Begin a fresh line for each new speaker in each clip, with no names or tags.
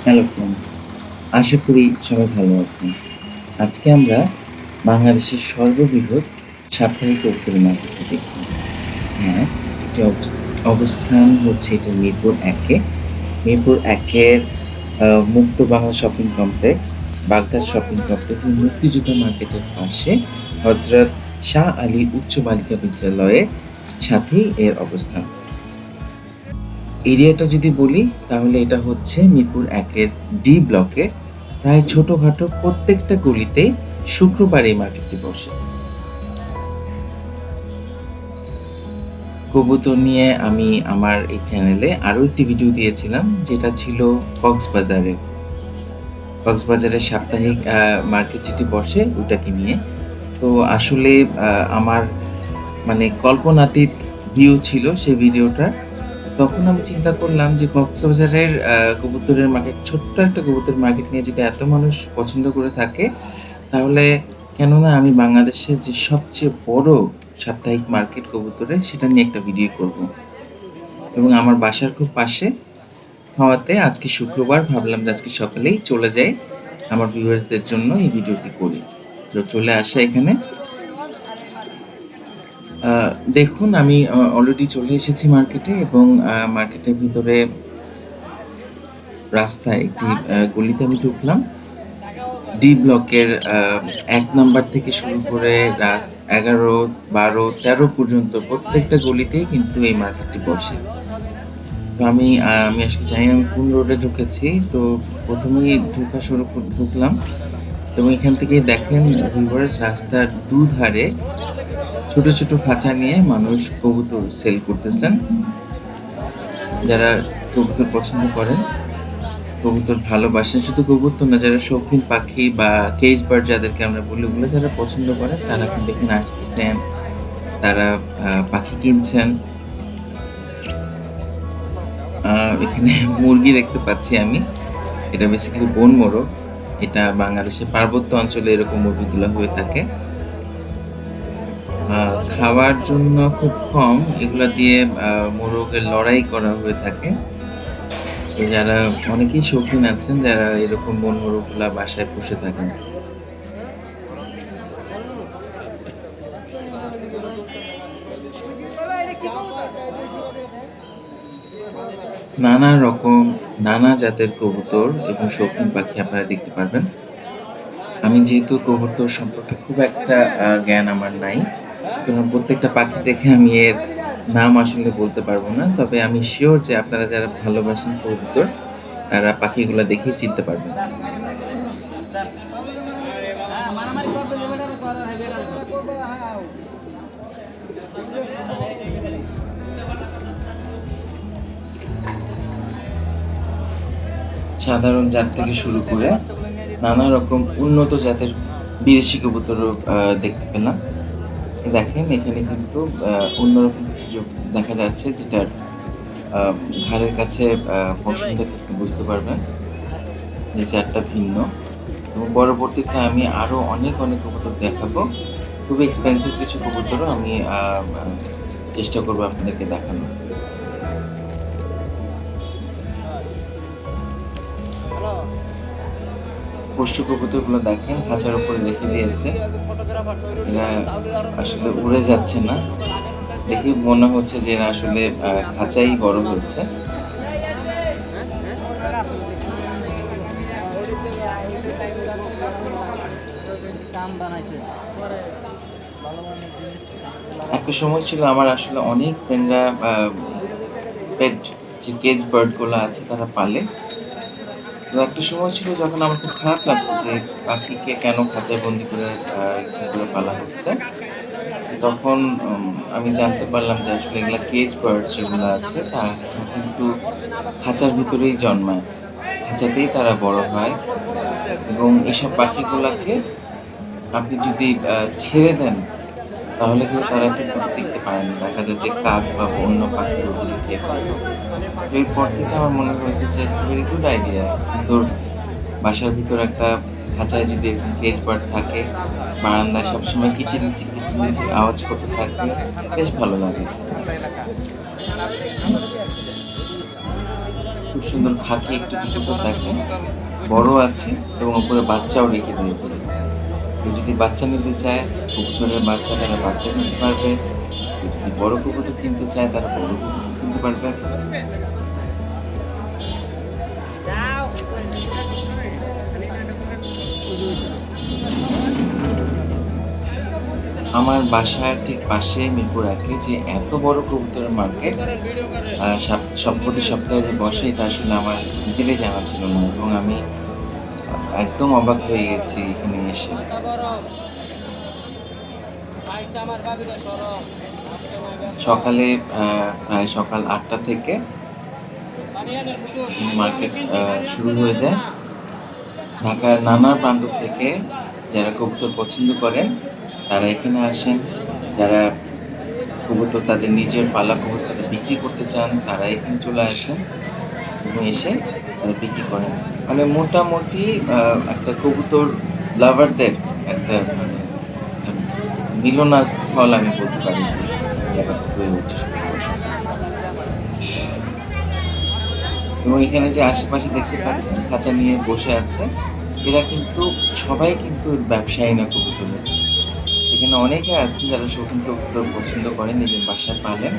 Hello friends, আশা করি সবাই ভালো আছেন। আজকে আমরা বাংলাদেশের সর্ববৃহৎ সাপ্তাহিক কবুতরি মার্কেটটি দেখব। হ্যাঁ, এটি অবস্থান হচ্ছে এটা মিরপুর ১ এ। মিরপুর ১ এর মুক্ত Bangla shopping complex, Baghdad shopping complex এবং মুক্তিযোদ্ধা মার্কেটের পাশে হযরত শাহ আলী উচ্চ বালিকা বিদ্যালয়ের সাথেই এর অবস্থান। এরিয়াটা যদি বলি তাহলে এটা হচ্ছে মিরপুর ১ এর ডি ব্লকে প্রায় ছোটখাটো প্রত্যেকটা গলিতেই শুক্রবার এই মার্কেটটি বসে। কবুতর নিয়ে আমি আমার এই চ্যানেলে আরো একটি ভিডিও দিয়েছিলাম যেটা ছিল কক্সবাজারের। কক্সবাজারের সাপ্তাহিক মার্কেট যেটি বসে ওটাকে নিয়ে। তো আসলে আ আমার মানে কল্পনাতীত ভিউ ছিল সেই ভিডিওটার। তখন আমি চিন্তা করলাম যে কক্সবাজারের কবুতরের মার্কেট ছোট্ট একটা কবুতরের মার্কেট নিয়ে যদি এত মানুষ পছন্দ করে থাকে, তাহলে কেন না আমি বাংলাদেশের যে সবচেয়ে বড় সাপ্তাহিক মার্কেট কবুতরের সেটা নিয়ে একটা ভিডিও করব। এবং আমার বাসার খুব পাশে হওয়াতে আজকে শুক্রবার ভাবলাম যে আজকে সকালেই চলে যাই। আমার ভিউয়ার্সদের জন্য এই ভিডিওটি করি। তো চলে আসা এখানে। আ দেখুন আমি অলরেডি চলে এসেছি মার্কেটে এবং মার্কেটের ভিতরে রাস্তায় একটি গলিতে আমি ঢুকলাম। ডি ব্লকের ১ নাম্বার থেকে শুরু করে রাত ১১, ১২, ১৩ পর্যন্ত প্রত্যেকটা গলিতেই কিন্তু এই মার্কেটটি বসে। তো আমি আসলে জানি না আমি কোন রোডে ঢুকেছি। তো ১ম এই ঢোকা শুরু ঢুকলাম এবং এখান থেকেই দেখেন ভিউয়ার্স রাস্তার দুধারে ছোট, ছোট খাঁচা নিয়ে মানুষ কবুতর সেল করতেছেন। যারা কবুতর পছন্দ করেন, কবুতর ভালোবাসেন, শুধু কবুতর না যারা শৌখিন পাখি বা কেজ বার্ড যাদেরকে আমরা বলি ওগুলো যারা পছন্দ করেন তারা কিন্তু এখানে আসতেছেন, তারা পাখি কিনছেন। আ এখানে মুরগি দেখতে পাচ্ছি আমি। এটা বেসিক্যালি বন মোরগ। এটা বাংলাদেশের পার্বত্য অঞ্চলে এরকম মুরগিগুলা হয়ে থাকে। আ খাওয়ার জন্য খুব কম এগুলা দিয়ে মোরগের লড়াই করা হয়ে থাকে। তো যারা অনেকেই শৌখিন আছেন যারা এরকম বন মোরগগুলা বাসায় পুষে থাকেন। নানা রকম, নানা জাতের কবুতর এবং শৌখিন পাখি আপনারা দেখতে পারবেন। আমি যেহেতু কবুতর সম্পর্কে খুব একটা জ্ঞান আমার নাই। সুতরাং প্রত্যেকটা পাখি দেখে আমি এর নাম আসলে বলতে পারব না। তবে আমি সিউর যে আপনারা যারা ভালোবাসেন কবুতর, তারা পাখিগুলা দেখেই চিনতে পারবেন। সাধারণ জাত থেকে শুরু করে নানা রকম উন্নত জাতের বিদেশি কবুতরও দেখতে পেলাম। দেখেন এখানে কিন্তু আ অন্যরকম কিছু দেখা যাচ্ছে যেটার আ ঘাড়ের কাছে পশম দেখে আপনি বুঝতে পারবেন যে জাতটা ভিন্ন। এবং পরবর্তীতে আমি আরো অনেক, অনেক কবুতর দেখাবো। খুবই এক্সপেন্সিভ কিছু কবুতরও আমি আ আ চেষ্টা করব আপনাদেরকে দেখানোর। পোষ্য কবুতরগুলো দেখেন খাঁচার উপরে রেখে দিয়েছে। এরা আসলে উড়ে যাচ্ছে না। দেখে মনে হচ্ছে যে এরা আসলে খাঁচায় বড় হচ্ছে। একটা সময় ছিল আমার আসলে অনেক ফ্রেন্ডরা পেট যে কেজ বার্ড গুলা আছে তারা পালে। তো একটা সময় ছিল যখন আমার খুব খারাপ লাগতো যে পাখিকে কেন খাঁচায় বন্দি করে এরকম করে পালা হচ্ছে। তখন আমি জানতে পারলাম যে আসলে এগুলা কেজ বার্ড যেগুলা আছে তারা কিন্তু খাঁচার ভিতরেই জন্মায়। খাঁচাতেই তারা বড় হয় এবং এসব পাখিগুলাকে আপনি যদি ছেড়ে দেন তাহলে কিন্তু তারা ঠিকমতো টিকতে পারে না। দেখা যায় যে কাক বা অন্য পাখি ওগুলো খেয়ে ফেলতো। তো এরপর থেকে আমার মনে হয়েছে যে ইটস ভেরি গুড আইডিয়া। সুন্দর বাসার ভিতর একটা খাঁচায় যদি এরকম কেজ বার্ড থাকে, বারান্দায় সবসময় কিচিরমিচির, কিচিরমিচির আওয়াজ করতে থাকবে, বেশ ভালো লাগে। খুব সুন্দর খাকি একটি কবুতর দেখেন, বড় আছে এবং উপরে বাচ্চাও রেখে দিয়েছে। কেউ যদি বাচ্চা নিতে চায়, কবুতরের বাচ্চা তারা বাচ্চা নিতে পারবে। কেউ যদি বড় কবুতর কিনতে চায় তারা বড় কবুতর কিনতে পারবে। আমার বাসার ঠিক পাশে মিরপুর ১ যে এত বড় কবুতরের মার্কেট প্রতি সপ্তাহে যে বসে এটা আসলে আমার নিজেরই জানা ছিল না এবং আমি একদম অবাক হয়ে গেছি এখানে এসে। সকালে প্রায় সকাল ৮টা থেকে মার্কেট শুরু হয়ে যায়। ঢাকার নানা প্রান্ত থেকে যারা কবুতর পছন্দ করেন তারা এখানে আসেন। যারা কবুতর তাদের নিজের পালা কবুতর বিক্রি করতে চান তারা এখানে চলে আসেন এবং এসে তারা বিক্রি করেন। মানে মোটামুটি একটা কবুতর লাভারদের একটা মানে একটা মিলনাস্থল আমি বলতে পারি জায়গাটা হয়ে উঠছে শুক্রবার। এবং এখানে যে আশেপাশে দেখতে পাচ্ছেন খাঁচা নিয়ে বসে আছে, এরা কিন্তু সবাই কিন্তু ব্যবসায়ী না কবুতরের। এখানে অনেকে আছেন যারা শৌখিন কবুতর পছন্দ করেন, নিজের বাসায় পালেন।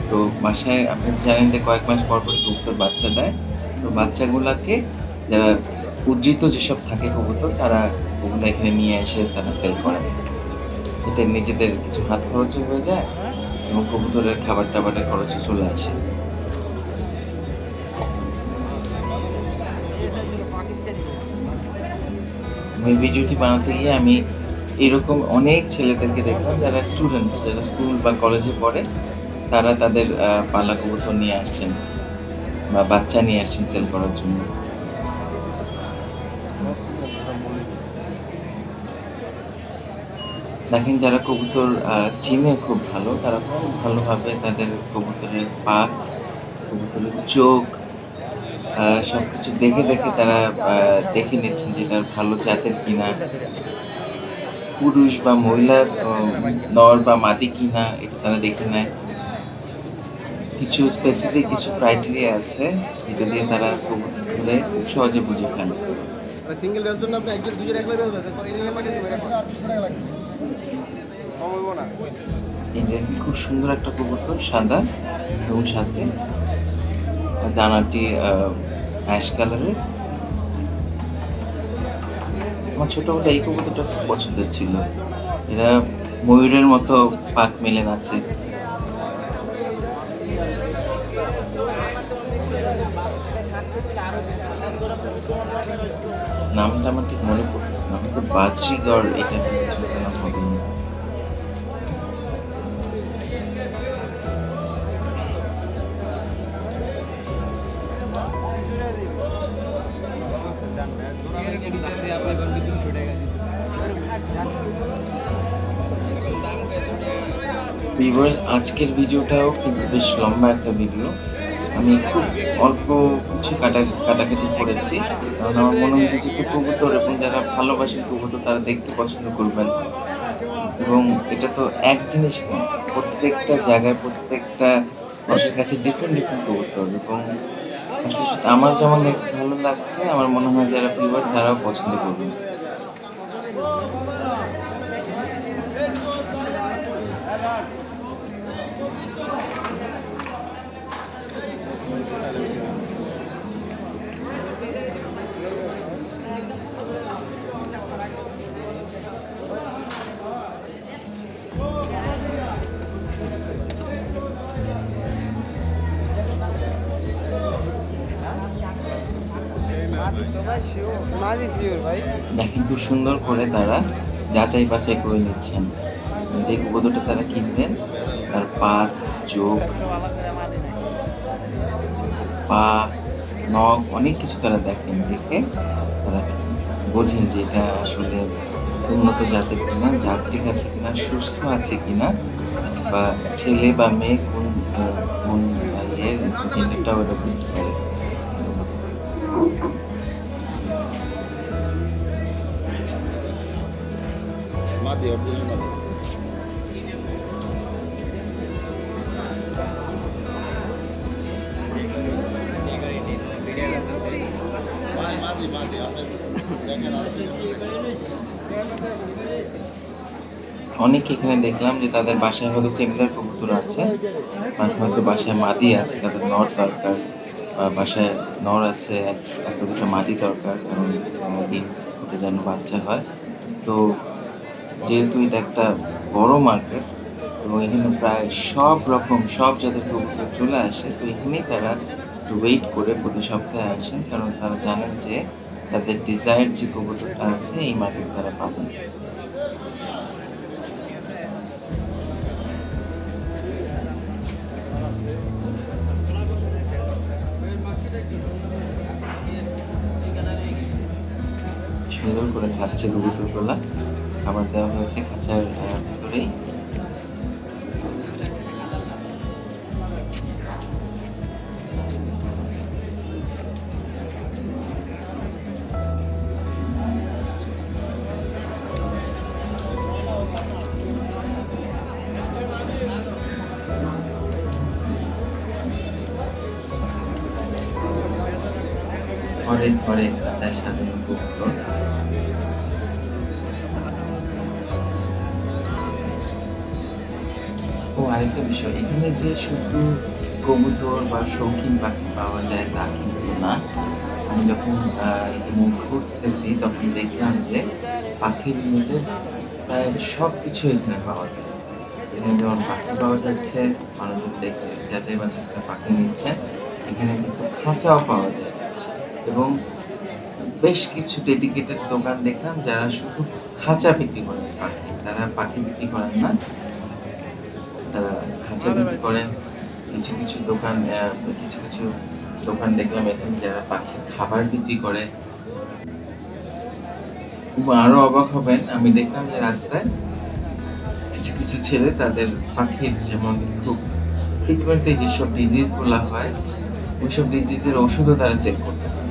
তো বাসায় আপনি জানেন যে কয়েক মাস পর কবুতর বাচ্চা দেয়। তো বাচ্চাগুলাকে যারা উজ্জীত যেসব থাকে কবুতর তারা ওগুলো এখানে নিয়ে এসে তারা সেল করেন। এতে নিজেদের কিছু হাত খরচও হয়ে যায় এবং কবুতরের খাবার-টাবারের খরচও চলে আসে। ওই ভিডিওটি বানাতে গিয়ে আমি এরকম অনেক ছেলেদেরকে দেখলাম যারা স্টুডেন্ট, যারা স্কুল বা কলেজে পড়ে, তারা তাদের পালা কবুতর নিয়ে আসছেন বা বাচ্চা নিয়ে আসছেন সেল করার জন্য। দেখেন যারা কবুতর চিনে খুব ভালো, তারা খুব ভালোভাবে তাদের কবুতরের পাখ, কবুতরের চোখ সবকিছু দেখে তারা দেখে নিচ্ছেন যে এটার ভালো জাতের কিনা, পুরুষ বা মহিলা নর বা মাদি কিনা এটা তারা দেখে নেয়। কিছু স্পেসিফিক কিছু ক্রাইটেরিয়া আছে যেটা দিয়ে তারা কবুতর ধরে খুব সহজে বুঝে ফেলে।
সিঙ্গেল বেল জন্য আপনি একজন দুজন একলা বেল বেচেন পরে নিয়ে মানে 800 টাকা লাগবে কম হইব না।
এই দেখেন খুব সুন্দর একটা কবুতর, সাদা এবং সাথে ডানাটি অ্যাশ কালারের। আমার ছোটবেলায় এই কবুতরটা খুব পছন্দের ছিল। এরা ময়ূরের মতো পাখ মেলে নাচে। নামটা আমার ঠিক মনে পড়তেছে না, হয়তো বাজরিগর এটা কিছু একটা নাম হবে। ভিউয়ার্স, আজকের ভিডিওটাও কিন্তু বেশ লম্বা একটা ভিডিও। আমি খুব অল্প কিছু কাটাকাটি করেছি, কারণ আমার মনে হচ্ছে যে একটু কবুতর এবং যারা ভালোবাসেন কবুতর তারা দেখতে পছন্দ করবেন। এবং এটা তো এক জিনিস না, প্রত্যেকটা জায়গায় প্রত্যেকটা মানুষের কাছে ডিফারেন্ট কবুতর এবং আসলে আমার যেমন দেখতে ভালো লাগছে আমার মনে হয় যারা ভিউয়ার্স তারাও পছন্দ করবেন। দেখেন খুব সুন্দর করে তারা যাচাই বাছাই করে নিচ্ছেন যে কবুতরটা তারা কিনবেন তার পাখ, চোখ, পা, নখ অনেক কিছু তারা দেখেন, দেখে তারা বোঝেন যে এটা আসলে উন্নত জাতের কিনা, জাত ঠিক আছে কিনা, সুস্থ আছে কিনা, বা ছেলে বা মেয়ে কোন ইয়ের জেন্ডারটাও ওরা বুঝতে পারে।
মাদি অরিজিনাল মাদি
অনেকে এখানে দেখলাম যে তাদের বাসায় হয়তো সিমিলার কবুতর আছে, আর হয়তো বাসায় মাদি আছে, তাদের নর দরকার, বা বাসায় নর আছে, একটা দুটো মাদি দরকার, কারণ ডিম ফুটে যেন বাচ্চা হয়। তো যেহেতু এটা একটা বড় মার্কেট এবং এখানে প্রায় সব রকম সব জাতের কবুতর চলে আসে, তো এখানেই তারা একটু ওয়েট করে প্রতি সপ্তাহে আসেন, কারণ তারা জানেন যে তাদের ডিজায়ার যে কবুতরটা আছে এই মার্কেটে তারা পাবেন। সুন্দর করে খাচ্ছে কবুতরগুলা। খাবার দেওয়া হয়েছে খাঁচার ভেতরেই। ঘরে ঘরে খাঁচায় সাজানো কবুতর। ও আরেকটা বিষয়, এখানে যে শুধু কবুতর বা শৌখিন পাখি পাওয়া যায় তা কিন্তু না। আমি যখন এখানে ঘুরতেছি তখন দেখলাম যে পাখি রিলেটেড প্রায় সব কিছু এখানে পাওয়া যায়। এখানে যেমন পাখি পাওয়া যাচ্ছে, মানুষজন দেখে যাচাই বাছাই করে পাখি নিচ্ছে, এখানে কিন্তু খাঁচাও পাওয়া যায়। এবং বেশ কিছু ডেডিকেটেড দোকান দেখলাম যারা শুধু খাঁচা বিক্রি করেন পাখি, তারা পাখি বিক্রি করেন না, তারা খাঁচা বিক্রি করেন। কিছু কিছু দোকান কিছু কিছু দোকান দেখলাম এখানে যারা পাখির খাবার বিক্রি করে। আরো অবাক হবেন, আমি দেখলাম যে রাস্তায় কিছু কিছু ছেলে তাদের পাখির যেমন খুব ফ্রিকুয়েন্টলি যেসব ডিজিজ গুলা হয় ওইসব ডিজিজের ওষুধও তারা চেক করতেছে।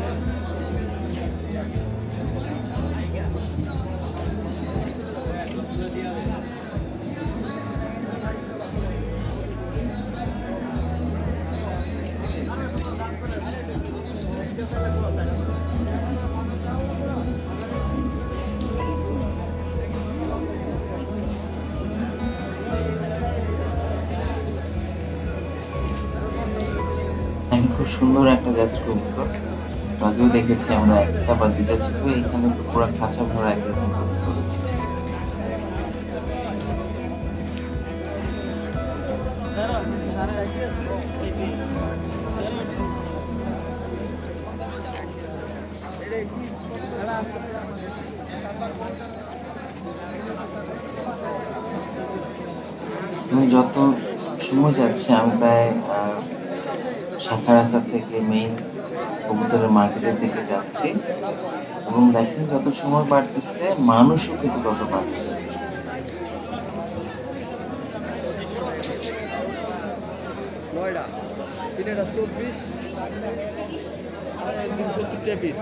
এখন খুব সুন্দর একটা জাতের কবুতর, আগেও দেখেছি আমরা একটা বা দুটা ছিল, এখানে তো পুরো খাঁচা ভরা একরকম কবুতর। আমি যত সময় যাচ্ছে আমি প্রায় শাখা রাস্তা থেকে মেইন কবুতরের মার্কেটের দিকে যাচ্ছি, এবং দেখেন যত সময় বাড়তেছে মানুষও কিন্তু তত বাড়ছে।
নয়টা তিনটা 24 370 পিস।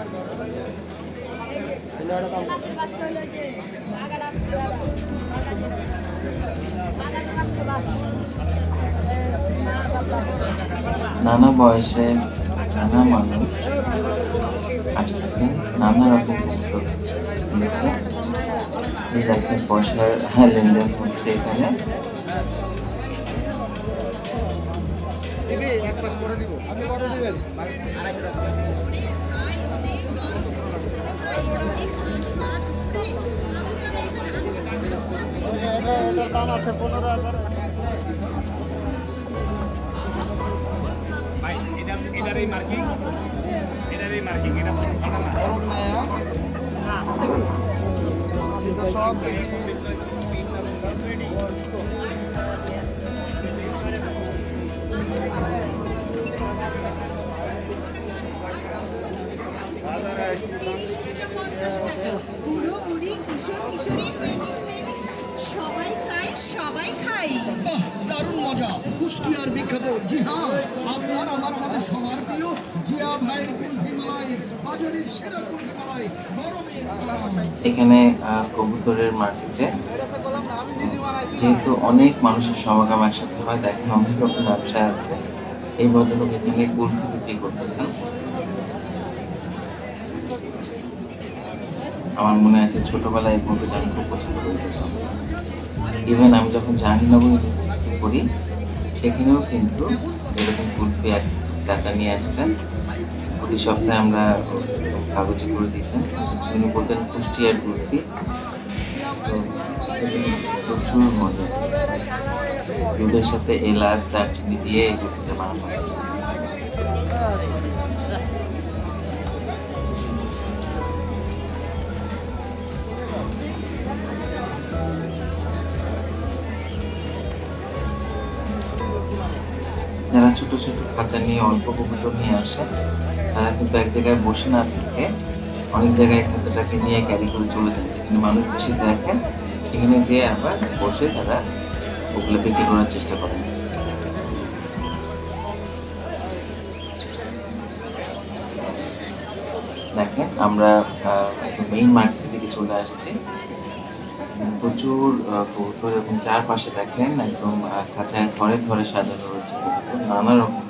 নানা বয়সে নানা মানুষ আসতেছেন, নানা রকম কবুতর কিনেছে। এই দেখেন পয়সার লেনদেন হচ্ছে এখানে।
এক পাস করে দিব, আপনি কত দিবেন? এটার দাম আছে 15,000।
এটারই মার্কিং এটা
সব
বুড়ো বুড়ি কিশোর কিশোরী প্রেমিক প্রেমিক সবাই খায় সবাই খায়।
বাহ, দারুণ মজা। কুষ্টিয়ার বিখ্যাত, জি হ্যাঁ, আপনার আমার আমাদের সবার প্রিয় জিয়া ভাইয়ের কুলফি মালাই, বাজারের সেরা কুলফি মালাই, গরমের মালাই।
এখানে কবুতরের মার্কেটে যেহেতু অনেক মানুষের সমাগম একসাথে হয়, দেখেন অনেক রকম ব্যবসায় আছে। এই ভদ্রলোক এখানে কুলফি বিক্রি করতেছেন। আমার মনে আছে ছোটবেলায় এই মুভিটা আমি খুব পছন্দ করে দেখতাম। ইভেন আমি যখন জাহাঙ্গীরনগর ইউনিভার্সিটিতে পড়ি, সেখানেও কিন্তু এরকম কুলফি এক চাচা নিয়ে আসতেন। প্রতি সপ্তাহে আমরা কাগজে করে দিতেন। উনি বলতেন কুষ্টিয়ার কুলফি। তো প্রচুর মজা। দুধের সাথে এলাচ, দারচিনি দিয়ে এই কুলফিটা বানানো হয়। যারা ছোট ছোট খাঁচা নিয়ে অল্প কবুতর নিয়ে আসে, তারা কিন্তু এক জায়গায় বসে না থেকে অনেক জায়গায় খাঁচাটাকে নিয়ে ক্যারি করে চলে যায়। যেখানে মানুষ বেশি দেখেন, সেখানে যেয়ে আবার বসে তারা ওগুলো বিক্রি করার চেষ্টা করেন। দেখেন আমরা একদম মেইন মার্কেট থেকে চলে আসছি। প্রচুর কবুতর এবং চারপাশে দেখেন একদম খাঁচায় ঘরে ঘরে সাজানো রয়েছে কবুতর, নানা রকম।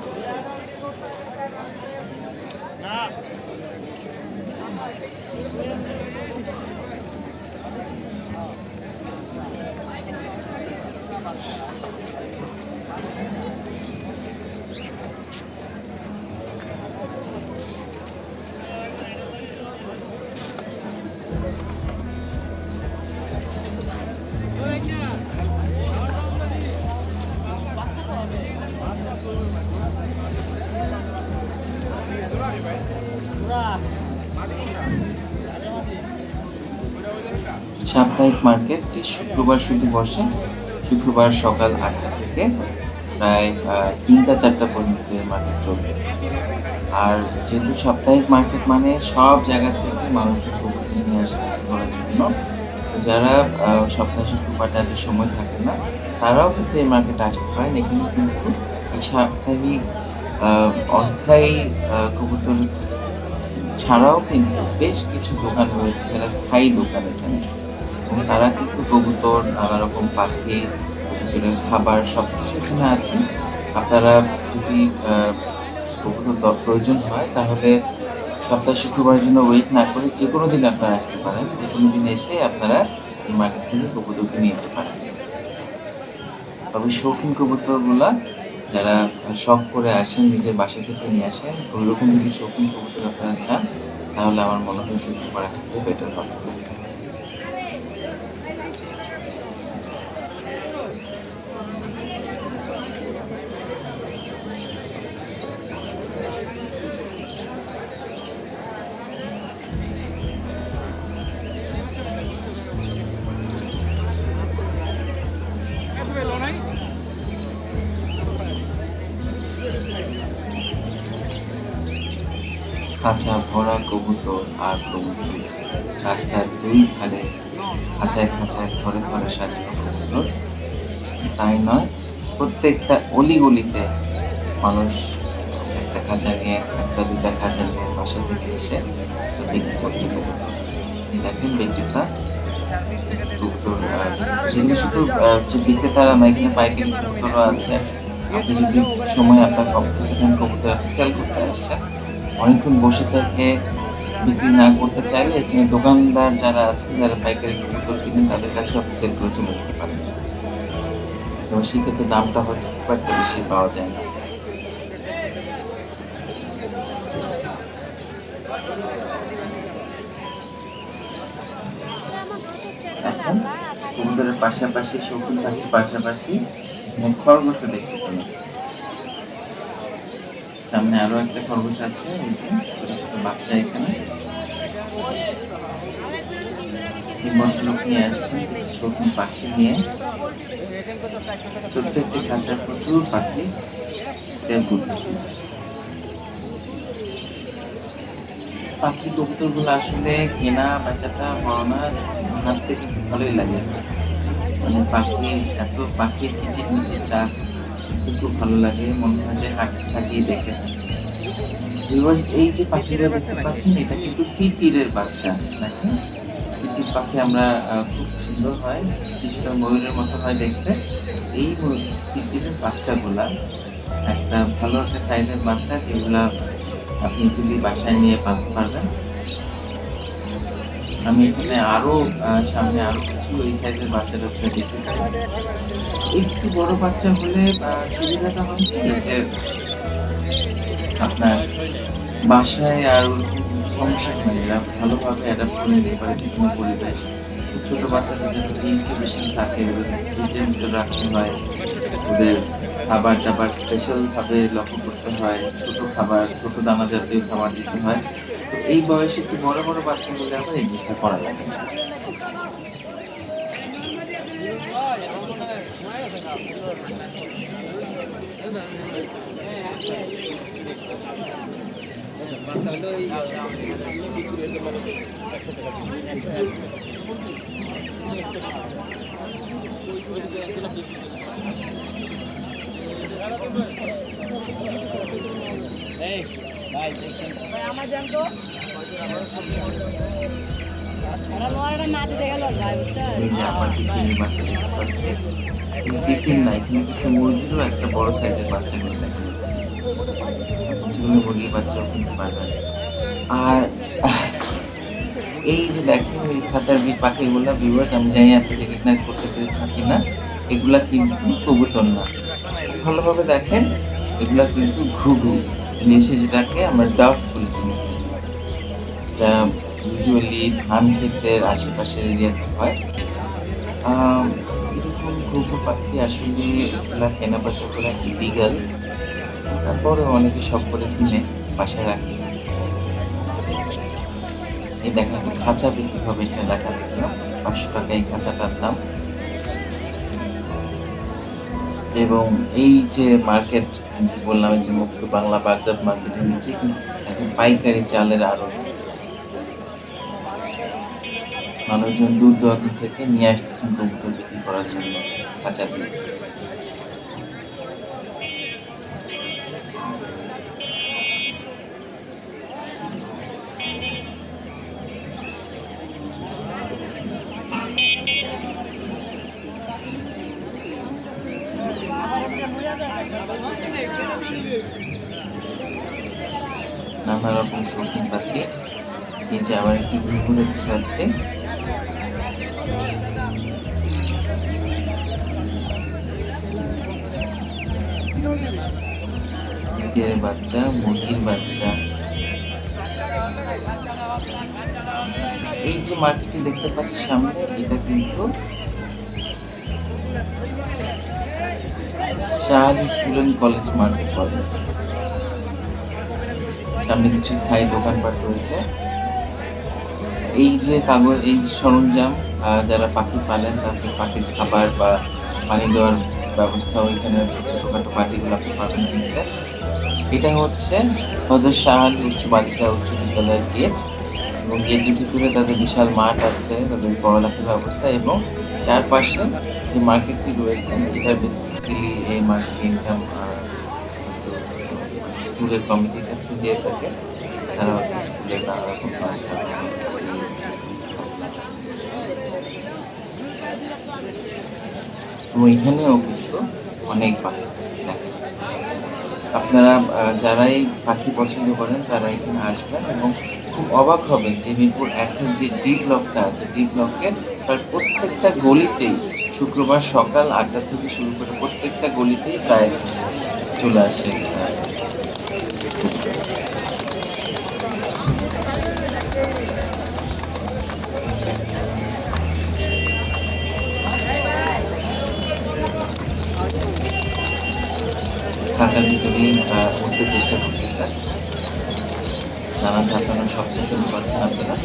সাপ্তাহিক মার্কেটটি শুক্রবার শুধু বসে। শুক্রবার সকাল ৮টা থেকে প্রায় ৩টা-৪টা পর্যন্ত এই মার্কেট চলবে। আর যেহেতু সাপ্তাহিক মার্কেট মানে সব জায়গা থেকে মানুষজন কবুতর নিয়ে আসে বিক্রি করার জন্য। তো যারা সপ্তাহে শুক্রবারটা এত সময় থাকে না, তারাও কিন্তু এই মার্কেটে আসতে পারেন। এখানে কিন্তু এই সাপ্তাহিক অস্থায়ী কবুতর ছাড়াও কিন্তু বেশ কিছু দোকান রয়েছে যারা স্থায়ী দোকান এখানে, এবং তারা কিন্তু কবুতর, নানা রকম পাখি, কবুতরের খাবার সবকিছু এখানে আছে। আপনারা যদি কবুতর প্রয়োজন হয়, তাহলে সপ্তাহে শুক্রবারের জন্য ওয়েট না করে যে কোনো দিন আপনারা আসতে পারেন। যে কোনো দিন এসে আপনারা এই মার্কেট থেকে কবুতরকে নিয়ে যেতে পারেন। তবে শৌখিন কবুতরগুলা যারা শখ করে আসেন, নিজের বাসা থেকে নিয়ে আসেন, ওইরকম যদি শৌখিন কবুতর আপনারা চান, তাহলে আমার মনে হয় শুক্রবারে থাকলে বেটার হবে। খাঁচা ভরা কবুতর আর কবুতর, রাস্তার দুই ধারে খাঁচায় খাঁচায় ঘরে ঘরে সাজানো কবুতর। তাই নয়, প্রত্যেকটা অলিগলিতে মানুষ একটা খাঁচা নিয়ে, একটা দুটা খাঁচা নিয়ে বাসা থেকে এসে বিক্রি করছে কবুতর। দেখেন বিক্রেতা কবুতর, যেগুলো শুধু যে বিক্রেতারা না, এখানে পাইকারি কবুতরও আছে। আপনি যদি সময় আপনার এখানে কবুতর আপনি সেল করতে আসছেন, অনেকক্ষণ বসে থেকে বিক্রি না করতে চাইলে এখানে দোকানদার যারা আছে, যারা পাইকারি কবুতর কিনেন, তাদের কাছেও আপনি সেল করে চলে যেতে পারেন। তো সেক্ষেত্রে দামটা হয়তো খুব একটা বেশি পাওয়া যায় না। এখন কবুতরের পাশাপাশি, শৌখিন পাখির পাশাপাশি খরগোশও দেখতে পেলাম। সামনে আরো একটা খরগোশ আছে, ছোট ছোট বাচ্চা। এখানে ভদ্রলোক নিয়ে আসছেন কিছু শৌখিন পাখি নিয়ে। ছোট্ট একটি খাঁচার প্রচুর পাখি সেল করতেছে। পাখি কবুতরগুলো আসলে কেনা বেচাটা বড় হাত থেকে ভালোই লাগে। মানে পাখি, এত পাখির কিচির মিচির ডাক শুনতে খুব ভালো লাগে, মনে হয় যে হাঁটতে থাকি দেখে থাকি। এই যে পাখিটা দেখতে পাচ্ছেন, এটা কিন্তু তিতিরের বাচ্চা। দেখেন তিতির পাখি আমরা খুব সুন্দর হয়, কিছুটা ময়ূরের মতো হয় দেখতে। এই তিতিরের বাচ্চাগুলা একটা ভালো একটা সাইজের বাচ্চা, যেগুলা আপনি ইজিলি বাসায় নিয়ে পালতে পারবেন। আমি এখানে আরো সামনে আরো কিছু এই সাইজের বাচ্চা-কাচ্চা দেখেছি। একটু বড় বাচ্চা হলে সুবিধাটা হয় কি যে আপনার বাসায় আর ওরকম সমস্যা হয় না। এরা ভালোভাবে অ্যাডাপ্ট করে নিতে পারে যেকোনো পরিবেশ। তো ছোট বাচ্চাদের যেহেতু ইনকিউবেশন থাকে ওদের ফ্রিজের ভিতরে রাখতে হয়। ওদের খাবার-টাবার স্পেশাল ভাবে লক্ষ্য করতে হয়। ছোট খাবার, ছোট দানা জাতীয় খাবার দিতে হয়। তো এই বয়সে একটু বড়, বড় বাচ্চা হলে আবার এই জিনিসটা করা লাগে না।
আমার জান তো ওরা লোয়ারটা না দিতে গেল ভাই বুঝছেন
এই যে আমার পিপিনের বাচ্চা দেখতে পাচ্ছি। কিন্তু পিপিন না, এখানে কিছু মুরগিরও একটা বড় সাইজের বাচ্চাগুলো দেখা যাচ্ছে। যেগুলো মুরগির বাচ্চাও কিনতে পারবেন। আর এই যে দেখেন এই খাঁচার পাখিগুলা ভিউয়ার্স, আমি জানি আপনি রেকগনাইজ করতে পেরেছেন কিনা। এগুলা কিন্তু কবুতর না। ভালোভাবে দেখেন, এগুলা কিন্তু ঘুঘু, ইংলিশে যেটাকে আমরা ডাভ বলেছি। এটা ইউজুয়ালি ধান ক্ষেতের আশেপাশের এরিয়াতে হয়। এরকম ঘুঘু পাখি আসলে এগুলা কেনাবেচা করা ইলিগাল। তারপরেও অনেকে শখ করে কিনে বাসায় রাখে। এই দেখেন একটা খাঁচা বিক্রি হবে, এটা লেখা দেখলাম 500 টাকা এই খাঁচাটার দাম। এবং এই যে মার্কেট বললাম, যে মুক্ত বাংলা বাগদাদ মার্কেটের নিচে কিন্তু এখন পাইকারি চালের আড়ত। মানুষজন দূর দূরান্ত থেকে নিয়ে আসতেছেন কবুতর বিক্রি করার জন্য খাঁচা দিয়ে। নানা রকম শৌখিন পাখি। এই যে আবার একটি ঘুঘু দেখতে পাচ্ছি। মুরগির বাচ্চা, মুরগির বাচ্চা। এই যে মার্কেটটি দেখতে পাচ্ছি সামনে, এটা কিন্তু Shah school and college market বলে। সামনে কিছু স্থায়ী দোকানপাট রয়েছে। এই যে কাগজ, এই সরঞ্জাম, যারা পাখি পালেন তাদের পাখির খাবার বা পানি দেওয়ার ব্যবস্থাও এখানে ছোটখাটো পাখিগুলো আপনি পাবেন কিনতে। এটা হচ্ছে হযরত শাহ আলী উচ্চ বালিকা উচ্চ বিদ্যালয়ের গেট, এবং গেটের ভিতরে তাদের বিশাল মাঠ আছে, তাদের পড়ালেখার ব্যবস্থা, এবং চারপাশে যে মার্কেটটি রয়েছে এটা বেসিক্যালি এই মার্কেট ইনকাম স্কুলের কমিটির কাছে যেয়ে থাকে। তারা হয়তো স্কুলের নানা রকম কাজ করে। তো এখানেও কিন্তু অনেক পাখি দেখেন। আপনারা যারাই পাখি পছন্দ করেন তারা এখানে আসবেন এবং খুব অবাক হবেন যে মিরপুর ১-এর যে ডি ব্লকটা আছে, ডি ব্লকের প্রায় প্রত্যেকটা গলিতেই শুক্রবার সকাল ৮টা থেকে শুরু করে প্রত্যেকটা গলিতেই প্রায় চলে আসে। খাঁচার ভিতরেই উঠতে চেষ্টা করতেছে। নানা ঝাঁকানোর শব্দ শুনতে পাচ্ছেন আপনারা।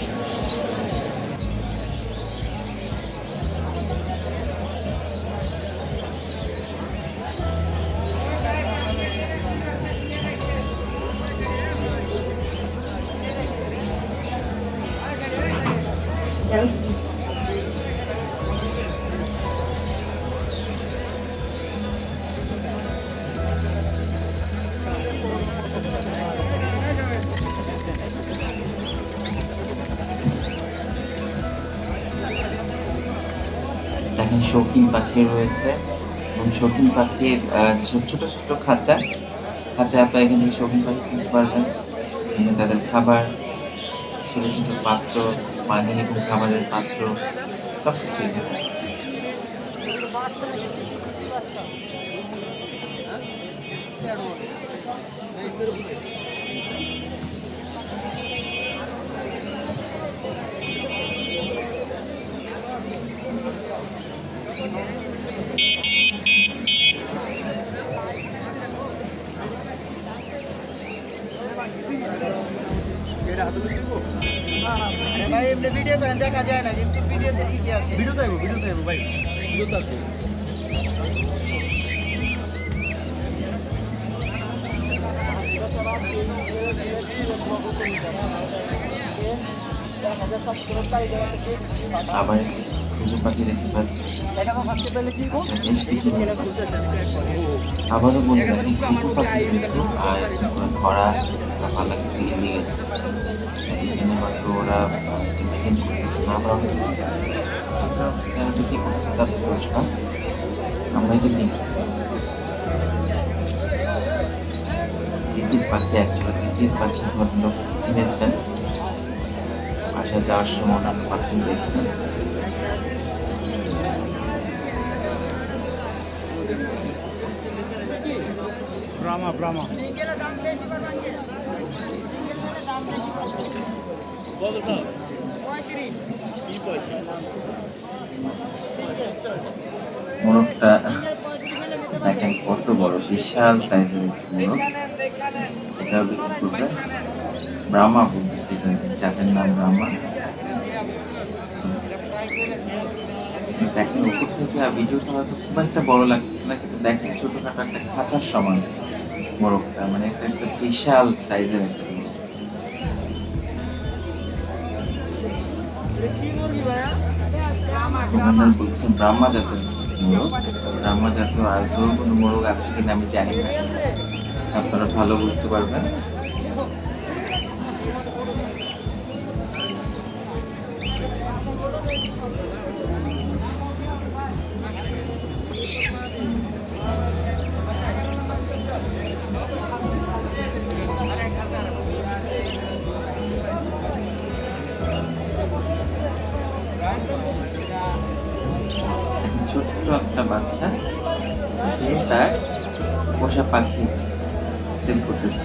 দেখেন শৌখিন পাখি রয়েছে, এবং শৌখিন পাখির ছোট ছোট খাঁচায় আপনারা এখান থেকে শৌখিন পাখি কিনতে পারবেন। এখানে তাদের খাবার, ছোট ছোট পাত্র, পানি এবং খাবারের পাত্র সব কিছুই এখানে আছে।
ভাই এমনি ভিডিও করেন দেখা যায় না, কিন্তু ভিডিওতে ঠিকই আছে। ভিডিওতে আইবো ভাই, ভিডিওতে আছে।
আবার একটি ঘুঘু পাখি দেখতে পাচ্ছি। আচ্ছা, বেশ কিছু আবারও বলে রাখি, ঘুঘু পাখি কিন্তু ধরা পালাকে দিয়ে নিয়ে গেছে। এখানে হয়তো ওরা এটা মেনটেন করতেছে না, আমরা অনেক কি করছে তার দোষ না, আমরা এটা দেখতেছি। দ্বিতীয় পাখি অ্যাকচুয়ালি দ্বিতীয় পাখি ভদ্রলোক কিনেছেন, বাসায় যাওয়ার সময় ওনার পাখি দেখছেন।
ব্রাহ্মা
মোরগটা দেখেন কত বড়, বিশাল সাইজের মোরগ। এটাও বিক্রি করবে। ব্রাহ্মা বলতেছে যাদের নাম ব্রাহ্মা। দেখেন উপর থেকে ভিডিওটা হয়তো খুব একটা বড় লাগতেছে না, কিন্তু দেখেন ছোটখাটো একটা খাঁচার সমান মোরগটা, মানে একটা একটা বিশাল সাইজের একটা মোরগ। দোকানদার বলছে ব্রাহ্মা জাতের মোরগ। ব্রাহ্মা জাতীয় আদৌ কোনো মোরগ আছে কিনা আমি জানি না, আপনারা ভালো বুঝতে পারবেন। ছোট্ট একটা বাচ্চা, সে তার পোষা পাখি সেল করতেছে।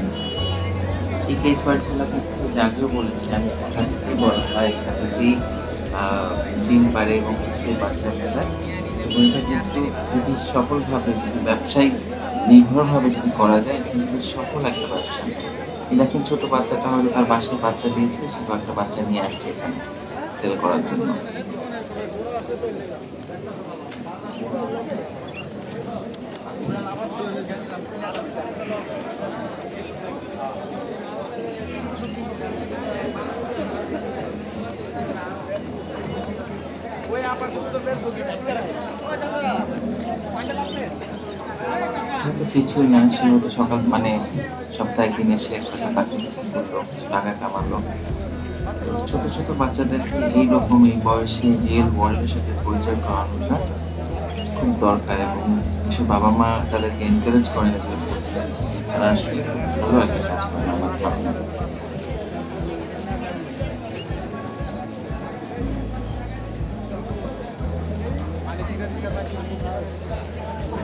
এই কেজ বার্ডগুলো কিন্তু আগেও বলেছি আমি, খাঁচাতেই বড় হয়, খাঁচাতেই ডিম পারে এবং কিছুতেই বাচ্চা ফেলায়। এবং এটা কিন্তু যদি সফলভাবে যদি ব্যবসায়িক নির্ভরভাবে যদি করা যায়, এটা কিন্তু সফল একটা ব্যবসা। দেখেন ছোট বাচ্চাটা হয়তো তার বাসায় বাচ্চা দিয়েছে, সে একটা বাচ্চা নিয়ে আসছে এখানে সেল করার জন্য। কিছুই না, সে হয়তো সকাল মানে সপ্তাহে একদিন এসে একটা পাখি বিক্রি করলো, কিছু টাকা কামালো। ছোট ছোট বাচ্চাদেরকে এইরকম এই বয়সে রিয়েল ওয়ার্ল্ডের সাথে পরিচয় করানোটা খুব দরকার, এবং কিছু বাবা মা তাদেরকে এনকারেজ করেন এগুলো করতে, তারা আসলে খুব ভালো একটা কাজ করে আমার ভাবনা।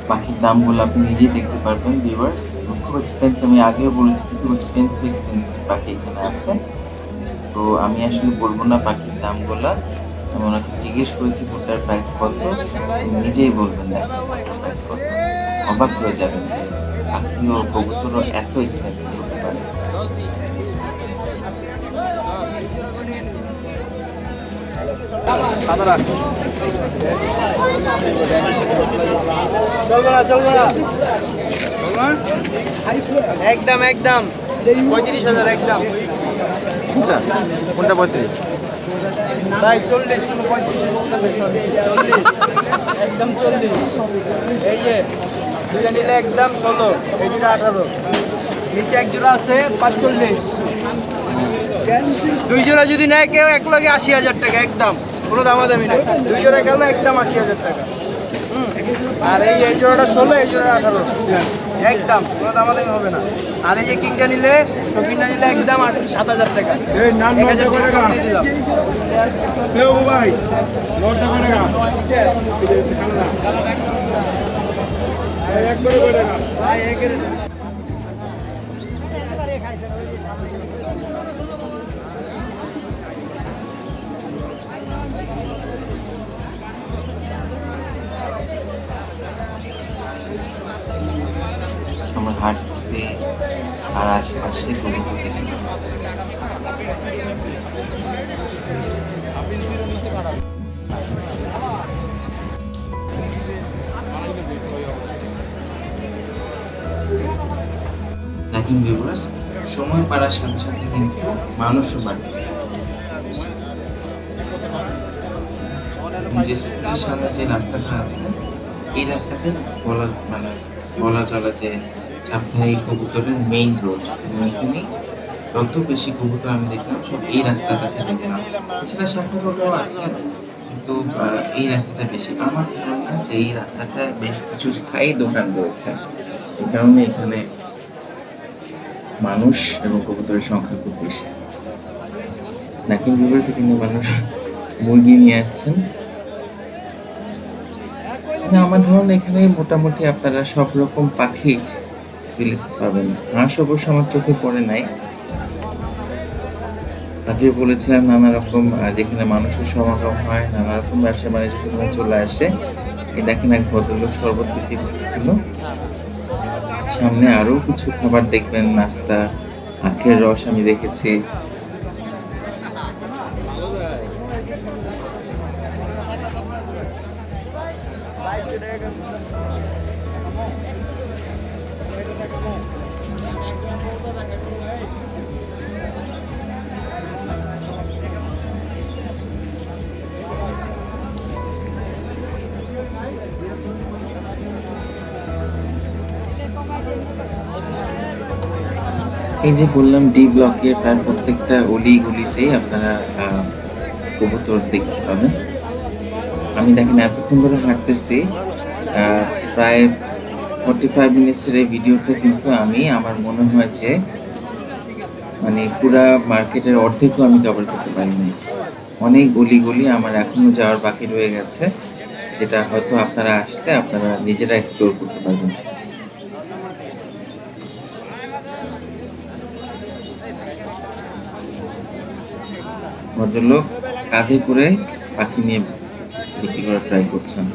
পাখির দামগুলো আপনি নিজেই দেখতে পারবেন ভিউয়ার্স। খুব এক্সপেন্সিভ, আমি আগেও বলেছি যে খুব এক্সপেন্সিভ পাখি এখানে আছে। তো আমি আসলে বলবো না পাখির দামগুলো, আমি ওনাকে জিজ্ঞেস করেছি কোনটার প্রাইস কত, নিজেই বলবেন দেখেন প্রাইস কত, অবাক হয়ে যাবেন যে পাখি ও কবুতরও এত এক্সপেন্সিভ হতে পারে।
একদম 35,000 একদম।
কোনটা 35?
ভাই 40, 35 একদম 40। এই যে দুইটা নিলে একদম 16, এই দুটা 18। নিচে এক জোড়া আছে 45। দুই জোড়া যদি নেয় কেউ এক লগে 80,000 টাকা একদম, কোনো দামাদামি নেই। দুই জোড়া গেল একদম 80,000 টাকা। আর এই জোড়াটা 16, এই জোড়া 18 একদম, কোনো দামাদামি হবে না। আর এই যে কিংটা নিলে, শৌখিনটা নিলে একদম 7,000 টাকা। এই নাম নটা করে টাকা দিলাম। দেও ভাই, নটা করে টাকা। এক করে টাকা। ভাই একের
আমরা হাঁটছি আর আশেপাশে গরুগুলো দেখতে পাচ্ছি। দেখেন ভিউয়ার্স, সময় বাড়ার সাথে সাথে কিন্তু মানুষও বাড়তেছে। যে স্কুলের সামনে যে রাস্তাটা আছে, এই রাস্তাটা বলা চলে যে সাপ্তাহিক কবুতরের মেইন রোড। এখানে যত বেশি কবুতর আমি দেখলাম সব এই রাস্তাটাতে দেখলাম। এছাড়া শাখা রোডও আছে, কিন্তু এই রাস্তাটা বেশি। আমার ধারণা যে এই রাস্তাটা বেশ কিছু স্থায়ী দোকান রয়েছে, এই কারণে এখানে মানুষ এবং কবুতরের সংখ্যা খুব বেশি। নাকিন ভিউয়ার্স, কিন্তু মানুষ মুরগি নিয়ে আসছেন। আমার ধারণা এখানে মোটামুটি আপনারা সব রকম পাখি পাবেন। হাঁস অবশ্য আমার চোখে পড়ে নাই। আগে বলেছিলাম নানা রকম যেখানে মানুষের সমাগম হয়, নানা রকম ব্যবসা বাণিজ্য চলে আসে। এই দেখেন এক ভদ্রলোক শরবত বিক্রি করতেছিল। সামনে আরো কিছু খাবার দেখবেন, নাস্তা, আখের রস আমি দেখেছি। এই যে বললাম ডি ব্লকের প্রায় প্রত্যেকটা অলি গলিতেই আপনারা কবুতর দেখতে পাবেন। আমি দেখেন এতক্ষণ ধরে হাঁটতেছি, প্রায় 45 মিনিটসের এই ভিডিওটা কিন্তু আমার মনে হয় যে মানে পুরা মার্কেটের অর্ধেকও আমি কভার করতে পারিনি। অনেক গলি গলি আমার এখনো যাওয়ার বাকি রয়ে গেছে, যেটা হয়তো আপনারা আসতে আপনারা নিজেরা এক্সপ্লোর করতে পারবেন। ভদ্রলোক কাঁধে করে পাখি নিয়ে বিক্রি করার ট্রাই করছেন।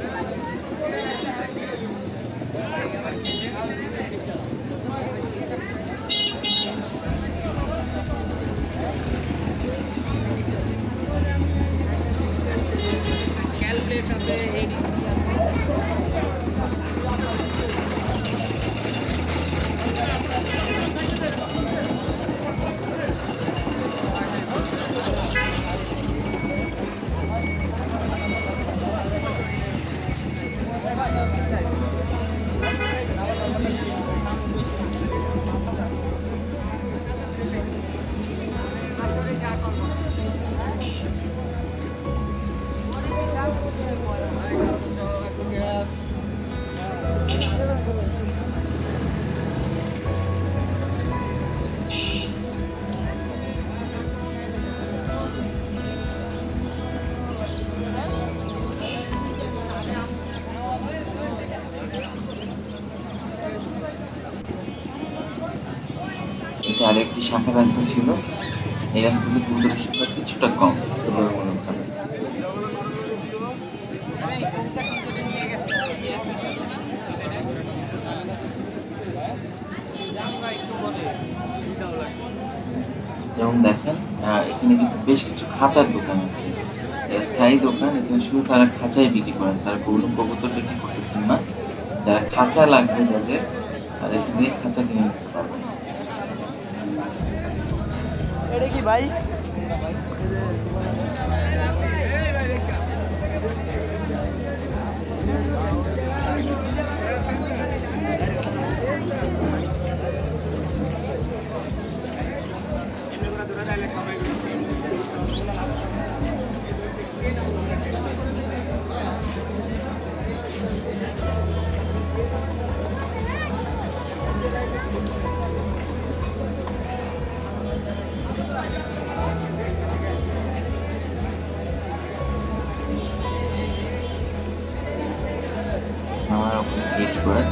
এটা আরেকটি শাখা রাস্তা ছিল। এই রাস্তাতে কবুতরের সংখ্যা কিছুটা কম তুলনামূলকভাবে। যেমন দেখেন এখানে কিন্তু বেশ কিছু খাঁচার দোকান আছে, স্থায়ী দোকান। এখানে শুধু তারা খাঁচাই বিক্রি করেন, তারা কোনো কবুতর বিক্রি করতেছেন না। যারা খাঁচা লাগবে যাদের, তারা এখানে খাঁচা কিনে নিতে পারবেন।
এটা কি ভাই?
Cage bird.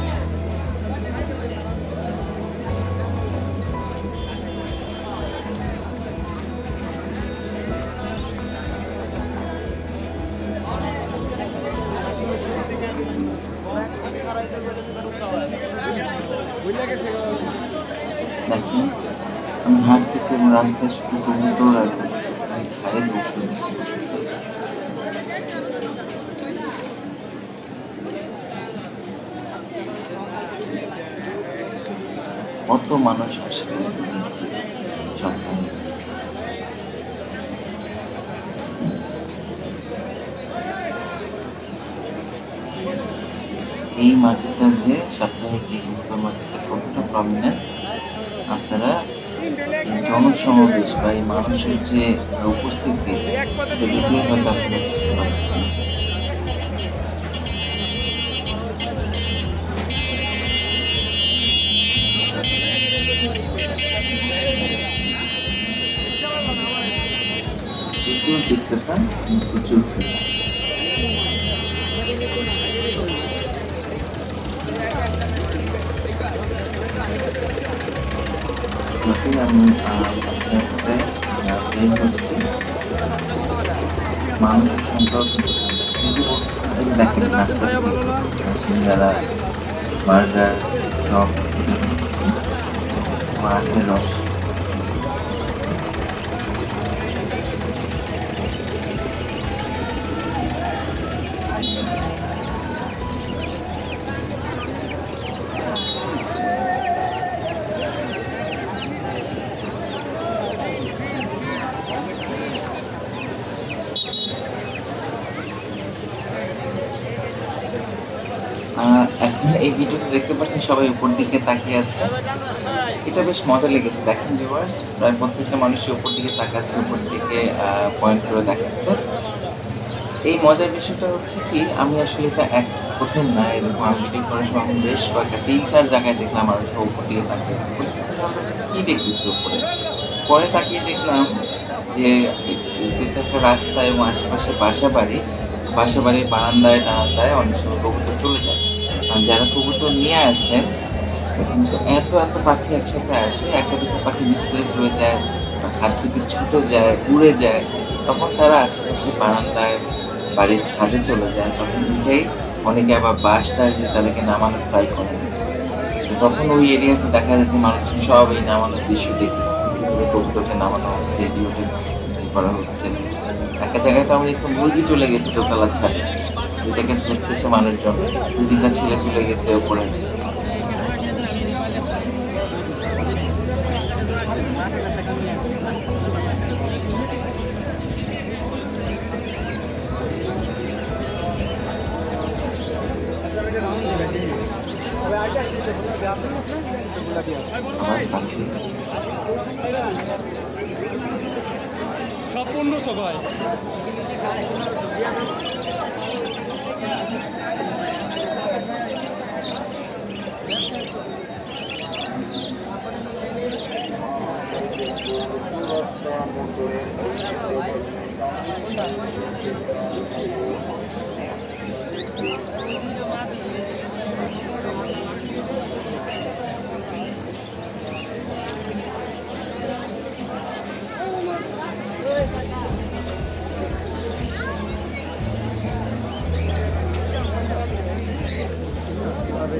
দেখেন আমি হাঁটতেছি এবং রাস্তায় শুধু কবুতর আর ধারে কবুতর দেখতে পাচ্ছি। কত মানুষ আসে সপ্তাহে। এই মার্কেটটা যে সাপ্তাহিক এই কবুতর মার্কেটটা কতটা প্রমিনেন্ট আপনারা এই জনসমাবেশ বা এই মানুষের যে উপস্থিতি এটা দেখলে হয়তো আপনারা বুঝতে পারতেছেন। প্রচুর বিক্রেতা প্রচুর ক্রেতা। যতই আমি আপনার সাথে বের হচ্ছি মানুষের সংখ্যাও কিন্তু দেখেন রাস্তা সিঙ্গারা বার্গার চপ মাছের রস। এখন এই ভিডিওতে দেখতে পাচ্ছেন সবাই উপর দিকে তাকিয়ে আছে, এটা বেশ মজা লেগেছে। দেখেন ভিউয়ার্স প্রায় প্রত্যেকটা মানুষই উপর দিকে তাকাচ্ছে, উপর দিকে পয়েন্ট করে দেখাচ্ছে। এই মজার বিষয়টা হচ্ছে কি আমি আসলে এটা এক প্রথম না, এরকম আমি ভিডিও করার সময় আমি বেশ কয়েকটা 3-4 জায়গায় দেখলাম মানুষরা উপর দিকে তাকিয়ে কি দেখতেছি উপরে। পরে তাকিয়ে দেখলাম যে এটা একটা রাস্তা এবং আশেপাশে বাসাবাড়ির বারান্দায় টারান্দায় অনেক সময় কবুতর চলে যায়। কারণ যারা কবুতর নিয়ে আসেন কিন্তু এত পাখি একসাথে আসে, একটা দুটো পাখি মিসপ্লেস হয়ে যায় বা হাত থেকে ছুটে যায় উড়ে যায়, তখন তারা আশেপাশে বারান্দায় বাড়ির ছাদে চলে যায়। তখন উঠেই অনেকে আবার বাসটা যে তাদেরকে নামানোর ট্রাই করে। তো তখন ওই এরিয়াতে দেখা যায় যে মানুষজন সব এই নামানোর দৃশ্য দেখতেছে, কীভাবে কবুতরকে নামানো হচ্ছে, কীভাবে করা হচ্ছে। একটা জায়গায় তো আমরা একটু মুরগি চলে গেছে দোতলার ছাদে, যেটাকে ধরতেছে মানুষজন, 2-3টা ছেলে চলে গেছে ওপরে। আমার পাখি
সম্পূর্ণ সবাই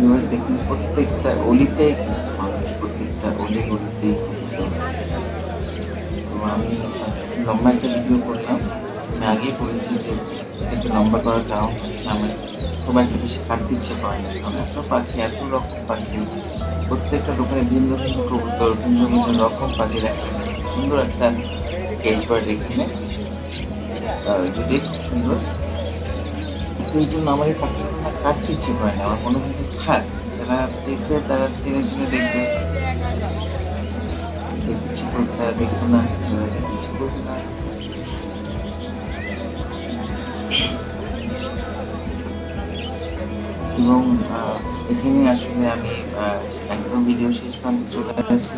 এবার দেখুন প্রত্যেকটা অলিতে মানুষ, প্রত্যেকটা অলি গলিতেই। তো আমি লম্বা একটা ভিডিও করলাম, আমি আগেই বলেছি যে একটু লম্বা করার কারণ হচ্ছে আমার খুব একটা বেশি কাটতে ইচ্ছে করে না, কারণ এত পাখি, এত রকম পাখি, প্রত্যেকটা দোকানে ভিন্ন ভিন্ন কবুতর, ভিন্ন ভিন্ন রকম পাখি দেখা যায়। সুন্দর একটা কেজ বার্ড এখানে, দুটোই খুব সুন্দর। তো এই জন্য আমার এই পাখিগুলো কাটতে ইচ্ছে করে না, আমার কোনো কিছু থাক, যারা দেখবে তারা দিনে দিনে দেখবে, ইচ্ছে করবে তারা দেখবে না, যারা দেখতে ইচ্ছে করবে না। এবং এখানে আসলে আমি একদম ভিডিও শেষ প্রান্তে চলে আসছি।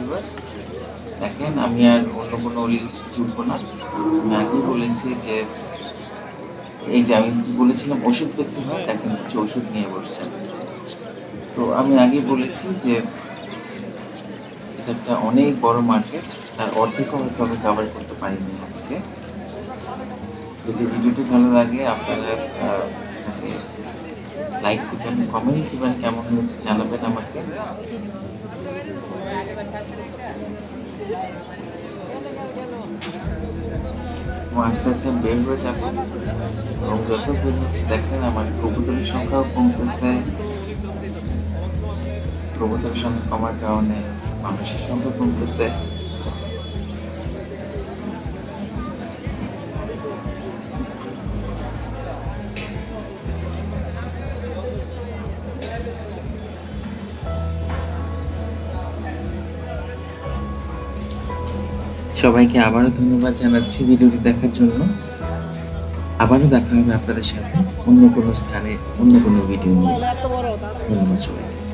দেখেন আমি আর অন্য কোনো অলি জুড়বো না, আমি আগেই বলেছি যে এই যে আমি বলেছিলাম ওষুধ পেতে হয়, দেখেন কিছু ওষুধ নিয়ে বসছেন। তো আমি আগেই বলেছি যে এটা একটা অনেক বড় মার্কেট, তার অর্ধেকও হয়তো আমি কভার করতে পারিনি আজকে। যদি ভিডিওটি ভালো লাগে আপনারা এটাকে লাইক দিবেন, কমেন্ট দিবেন, কেমন হয়েছে জানাবেন আমাকে। আস্তে আস্তে বের হয়ে যাবো এবং যত বের হচ্ছে দেখেন আমার কবুতরের সংখ্যাও কমতেছে। কবুতরের সংখ্যা কমার কারণে মানুষের সংখ্যা কমতেছে। সবাইকে আবারও ধন্যবাদ জানাচ্ছি ভিডিওটি দেখার জন্য। আবারও দেখা হবে আপনাদের সাথে অন্য কোনো স্থানে অন্য কোনো ভিডিও নিয়ে।
এত বড়
ধন্যবাদ সবাইকে।